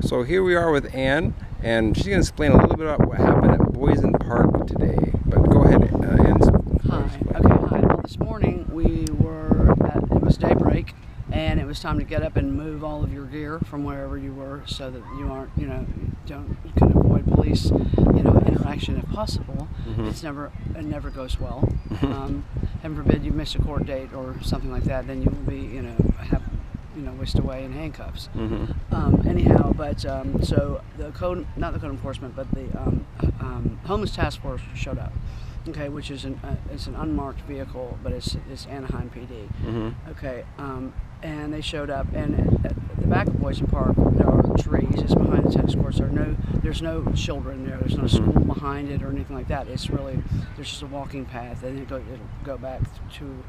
So here we are with Ann, and she's going to explain a little bit about what happened at Boysen Park today. But go ahead, Ann. Hi. Well, this morning it was daybreak, and it was time to get up and move all of your gear from wherever you were, so that you aren't, you can avoid police, interaction if possible. Mm-hmm. It never goes well. Heaven forbid you miss a court date or something like that, then you will be, whisked away in handcuffs. Mm-hmm. Anyhow, but so not the code enforcement, but the homeless task force showed up. Okay, which is it's an unmarked vehicle, but it's Anaheim PD. Mm-hmm. Okay, and they showed up, and at the back of Boysen Park there are trees. It's behind the tennis courts. There's no children there. There's no Mm-hmm. school behind it or anything like that. It's really there's just a walking path, and it'll go back to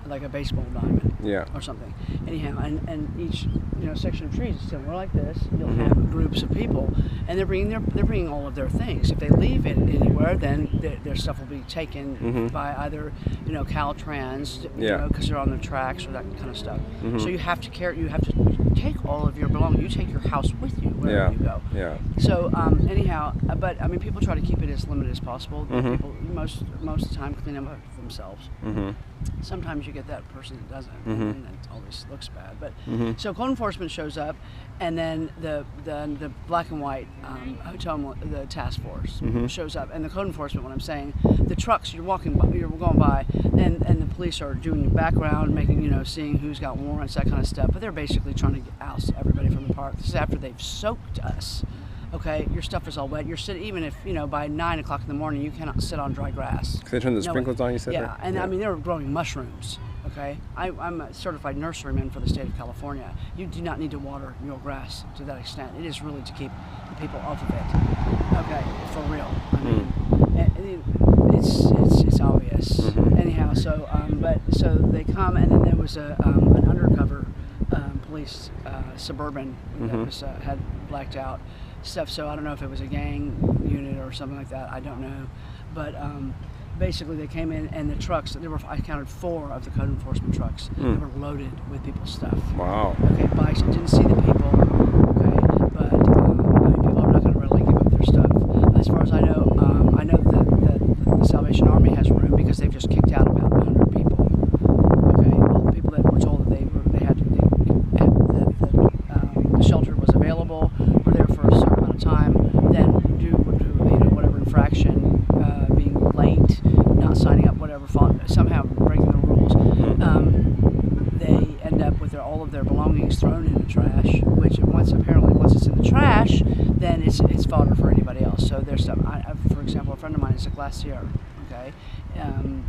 like a baseball diamond, or something. Anyhow, and each section of trees is similar like this. You'll Mm-hmm. have groups of people, and they're bringing all of their things. If they leave it anywhere, then their stuff will be taken Mm-hmm. by either Caltrans, because they're on the tracks or that kind of stuff. Mm-hmm. So you have to take all of your belongings. You take your house with you wherever you go. Yeah. So anyhow, but I mean, people try to keep it as limited as possible. Mm-hmm. People most of the time clean them up themselves. Mm-hmm. Sometimes you get that person that doesn't, Mm-hmm. and it always looks bad. But Mm-hmm. so code enforcement shows up, and then the black and white the task force Mm-hmm. shows up, and the code enforcement. What I'm saying, the trucks you're going by, and the police are doing background, making seeing who's got warrants, that kind of stuff. But they're basically trying to oust everybody from the park. This is after they've soaked us. Okay, your stuff is all wet. You're sitting, even if by 9 o'clock in the morning, you cannot sit on dry grass. They turn the sprinklers on, you said? Yeah, and I mean, they were growing mushrooms. Okay, I'm a certified nurseryman for the state of California. You do not need to water your grass to that extent. It is really to keep the people off of it. Okay, for real. I mean, it's obvious. Mm-hmm. Anyhow, so they come, and then there was an undercover police suburban that Mm-hmm. was had blacked out stuff. So I don't know if it was a gang unit or something like that. I don't know, but. Basically, they came in, and the trucks. I counted 4 of the code enforcement trucks that were loaded with people's stuff. Wow. Okay, bikes. I didn't see the people. Okay, but I mean, people are not going to readily give up their stuff. As far as I know that the Salvation Army has room because they've just kicked out about 100 people. Okay, all the people that were told that the shelter was available were there for a certain amount of time. Then do whatever infraction, being late, not signing up, whatever, somehow breaking the rules, they end up with all of their belongings thrown in the trash, which once it's in the trash, then it's fodder for anybody else. So there's stuff, for example, a friend of mine is a glacier, okay, and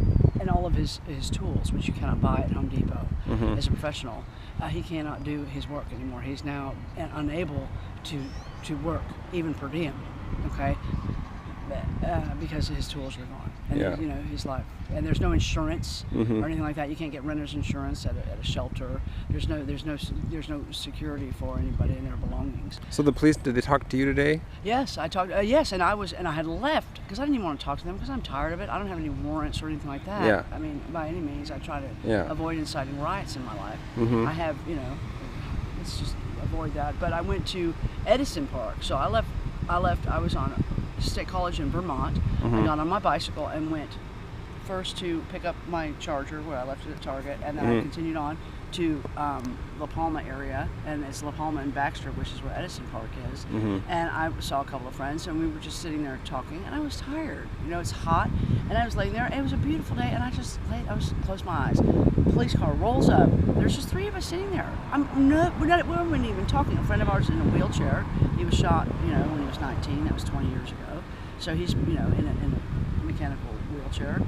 all of his tools, which you cannot buy at Home Depot, Mm-hmm. as a professional, he cannot do his work anymore. He's now unable to work, even per diem, okay, because his tools are gone, and his life, and there's no insurance Mm-hmm. or anything like that. You can't get renter's insurance at a shelter. There's no security for anybody in their belongings. So the police, did they talk to you today? Yes, I talked. Yes, and I had left because I didn't even want to talk to them because I'm tired of it. I don't have any warrants or anything like that. Yeah. I mean, by any means, I try to avoid inciting riots in my life. Mm-hmm. I have, let's just avoid that. But I went to Edison Park, so I left. I was on State College in Vermont. Mm-hmm. I got on my bicycle and went first to pick up my charger where I left it at Target, and then I continued on to La Palma area, and it's La Palma and Baxter, which is where Edison Park is. Mm-hmm. And I saw a couple of friends, and we were just sitting there talking, and I was tired. It's hot, and I was laying there, and it was a beautiful day, and I closed my eyes. Police car rolls up. There's just 3 of us sitting there. We weren't even talking. A friend of ours in a wheelchair. He was shot, when he was 19. That was 20 years ago. So he's, in a mechanical wheelchair.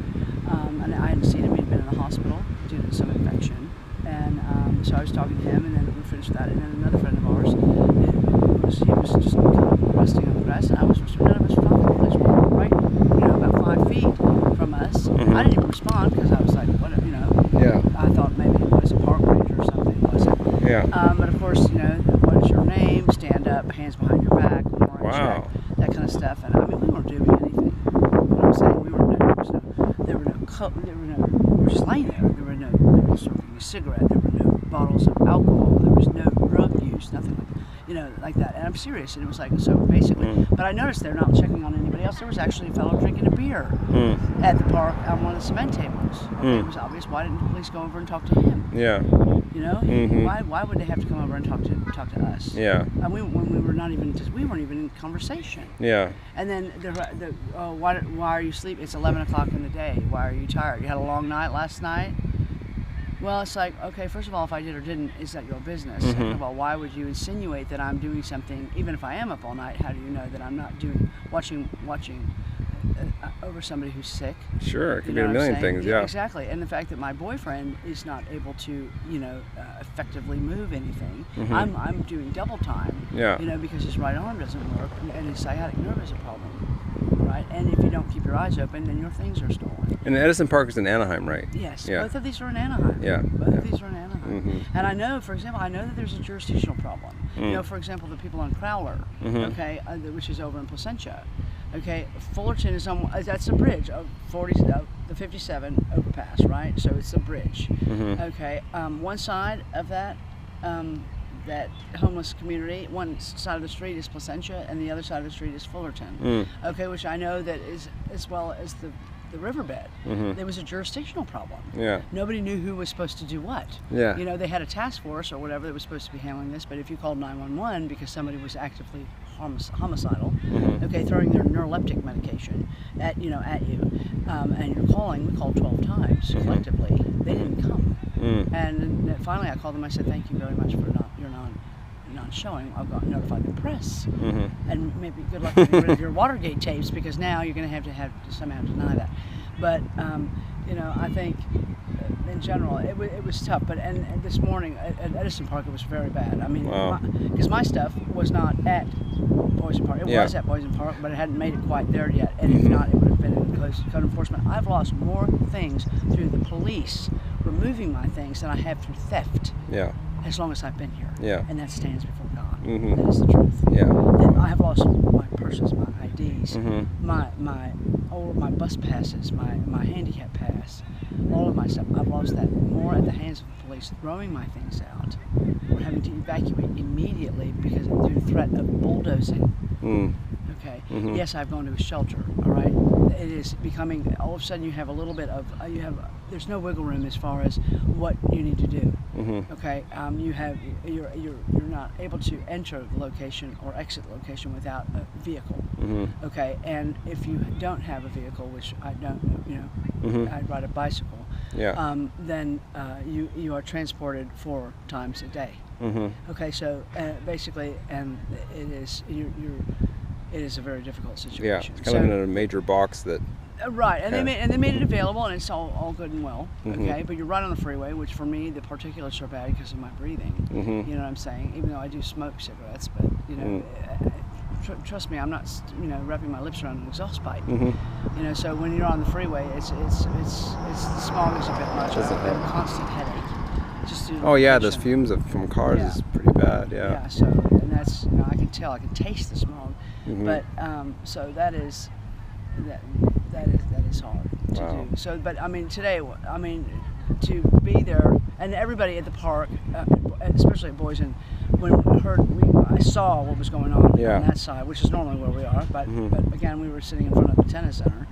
And I hadn't seen him. He'd been in the hospital due to some infection. And so I was talking to him, and then we finished that. And then another friend of ours, he was just kind of resting on the grass, and none of us were talking. The police were right, about 5 feet from us. Mm-hmm. I didn't even respond because I was like, whatever, Yeah. I thought maybe it was a park ranger or something. It wasn't. Yeah. But of course, what is your name? Stand up, hands behind your back, warrant Wow. check, that kind of stuff. And I mean, we weren't doing anything. You know what I'm saying? We were just laying there. There was smoking a cigarette. There were no bottles of alcohol. There was no drug use. Nothing like that. you know, like that. And I'm serious. And it was like, so basically, but I noticed they're not checking on anybody else. There was actually a fellow drinking a beer at the park on one of the cement tables. Okay, it was obvious. Why didn't the police go over and talk to him? Yeah. You know, why would they have to come over and talk to us? Yeah. And when we were not even, we weren't even in conversation. Yeah. And then why are you sleeping? It's 11 o'clock in the day. Why are you tired? You had a long night last night. Well, it's like, okay, first of all, if I did or didn't, is that your business? Second of all, why would you insinuate that I'm doing something, even if I am up all night? How do you know that I'm not watching over somebody who's sick? Sure, it could be a million things, yeah. Exactly, and the fact that my boyfriend is not able to, you know, effectively move anything, I'm doing double time, yeah. you know, because his right arm doesn't work, and his sciatic nerve is a problem, right? And if you don't keep your eyes open, then your things are stolen. And Edison Park is in Anaheim, right? Yes, yeah. Both of these are in Anaheim. Yeah. Both of these are in Anaheim. And I know, for example, that there's a jurisdictional problem. You know, for example, the people on Crowler, okay, which is over in Placentia. Okay, Fullerton is on, that's the bridge of the 57 overpass, right? So it's a bridge. Okay, one side of that, that homeless community, one side of the street is Placentia and the other side of the street is Fullerton. Okay, which I know that is, as well as the riverbed. There was a jurisdictional problem. Yeah. Nobody knew who was supposed to do what. Yeah. You know, they had a task force or whatever that was supposed to be handling this, but if you called 911 because somebody was actively homicidal, okay, throwing their neuroleptic medication at you, and you're calling, we called 12 times collectively, they didn't come. And then finally I called them, I said, thank you very much for your non-showing. I've got notified the press, and maybe good luck getting rid of your Watergate tapes, because now you're going to have to somehow deny that. But you know, I think in general it was tough. But and this morning at Edison Park it was very bad. I mean, because my stuff was not at Boysen Park. It was at Boysen Park, but it hadn't made it quite there yet. And if not, it would have been in code enforcement. I've lost more things through the police removing my things than I have through theft. Yeah. As long as I've been here. Yeah. And that stands before God. That is the truth. Yeah. And I have lost my purses, my IDs, my bus passes, my handicap pass, all of my stuff. I've lost that more at the hands of the police throwing my things out or having to evacuate immediately because through threat of bulldozing. Okay. Yes, I've gone to a shelter. All right. It is becoming, all of a sudden you have a little bit of there's no wiggle room as far as what you need to do. Okay. You're not able to enter the location or exit the location without a vehicle. Okay. And if you don't have a vehicle, which I don't, I ride a bicycle. Yeah. Then you are transported 4 times a day. Okay. So basically, and it is it is a very difficult situation. Yeah, it's kind of in a major box that. Right, and they made it available, and it's all good and well. Okay, but you're right on the freeway, which for me the particulates are bad because of my breathing. You know what I'm saying? Even though I do smoke cigarettes, but you know, trust me, I'm not wrapping my lips around an exhaust pipe. You know, so when you're on the freeway, it's the smog is a bit much. I have a constant headache. Just those fumes from cars is pretty bad. Yeah. So and that's I can tell, I can taste the smog. But so that is hard to do. So, but I mean today, to be there and everybody at the park, especially at Boysen, when I saw what was going on that side, which is normally where we are. But again, we were sitting in front of the tennis center,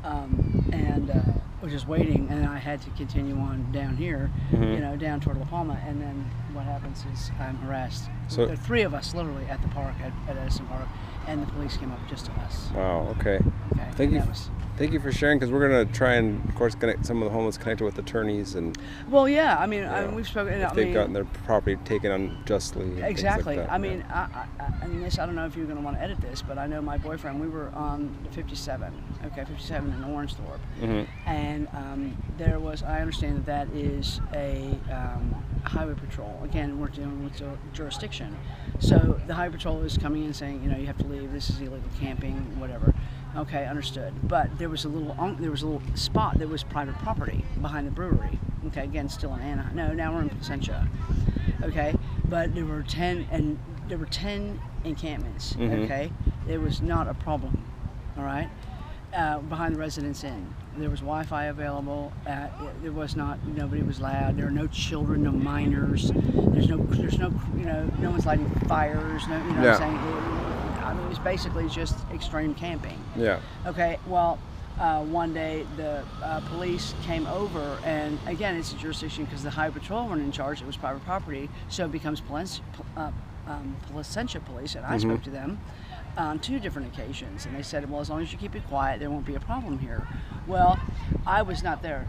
and was just waiting, and I had to continue on down here, down toward La Palma, and then what happens is I'm harassed. So there are 3 of us literally at the park at Edison Park, and the police came up just to us. Wow. Okay. Thank you for sharing, because we're going to try and, of course, connect some of the homeless connected with attorneys and. Well, yeah. I mean, we've spoken. If they've gotten their property taken unjustly. Exactly. Like that, I mean, I don't know if you're going to want to edit this, but I know my boyfriend. We were on the 57. Okay, 57 in Orangethorpe, and there was. I understand that is a highway patrol. Again, we're dealing with jurisdiction, so the highway patrol is coming in saying, you have to leave. This is illegal camping, whatever. Okay, understood. But there was a little spot that was private property behind the brewery. Okay, again, still in Anaheim. No, now we're in Placentia. Okay, but there were 10 encampments. Okay, it was not a problem. All right, behind the Residence Inn. There was Wi-Fi available. There was not. Nobody was loud. There are no children, no minors. There's no. No one's lighting fires. No. What I'm saying. I mean, it was basically just extreme camping. Yeah. Okay. Well, one day the police came over, and again, it's a jurisdiction because the highway patrol weren't in charge. It was private property, so it becomes Placentia Police, and I spoke to them on 2 different occasions, and they said, well, as long as you keep it quiet, there won't be a problem here. Well, I was not there.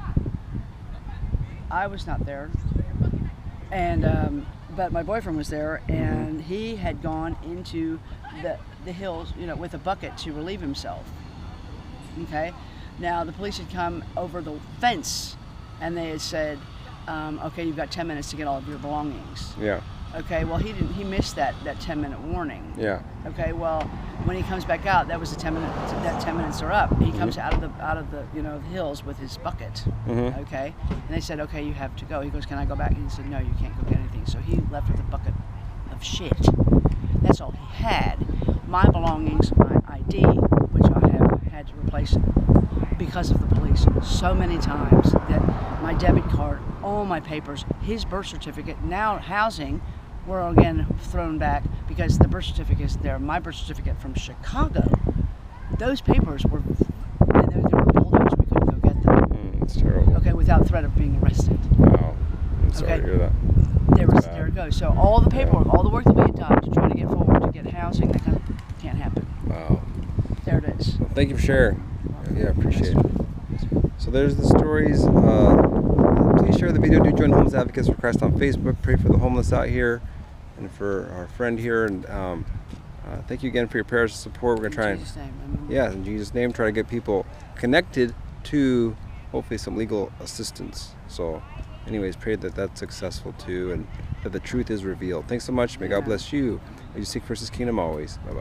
And but my boyfriend was there, and he had gone into the hills, with a bucket to relieve himself. Okay, now the police had come over the fence, and they had said, okay, you've got 10 minutes to get all of your belongings. Yeah. Okay, well, he missed that 10-minute warning. Yeah. Okay, well, when he comes back out, that 10 minutes are up. He comes out of the the hills with his bucket. Okay, and they said, okay, you have to go. He goes, can I go back? And he said, no, you can't go get anything. So he left with a bucket of shit. That's all he had. My belongings, my ID, which I have had to replace because of the police so many times, that my debit card, all my papers, his birth certificate, now housing, were again thrown back because the birth certificate is there. My birth certificate from Chicago, those papers were bulldozed. We couldn't go get them. It's terrible. Okay, without threat of being arrested. Wow. I'm sorry to hear that. There it goes. So all the paperwork, all the work that we had done to try to get forward, to get housing, that kind of can't happen. Wow. There it is. Well, thank you for sharing. Yeah, appreciate it. So there's the stories. Please share the video. Do join Homeless Advocates for Christ on Facebook. Pray for the homeless out here and for our friend here. And thank you again for your prayers and support. We're going to try in Jesus' name, try to get people connected to hopefully some legal assistance. So anyways, pray that that's successful too, and that the truth is revealed. Thanks so much. May God bless you as you seek first His kingdom always. Bye-bye.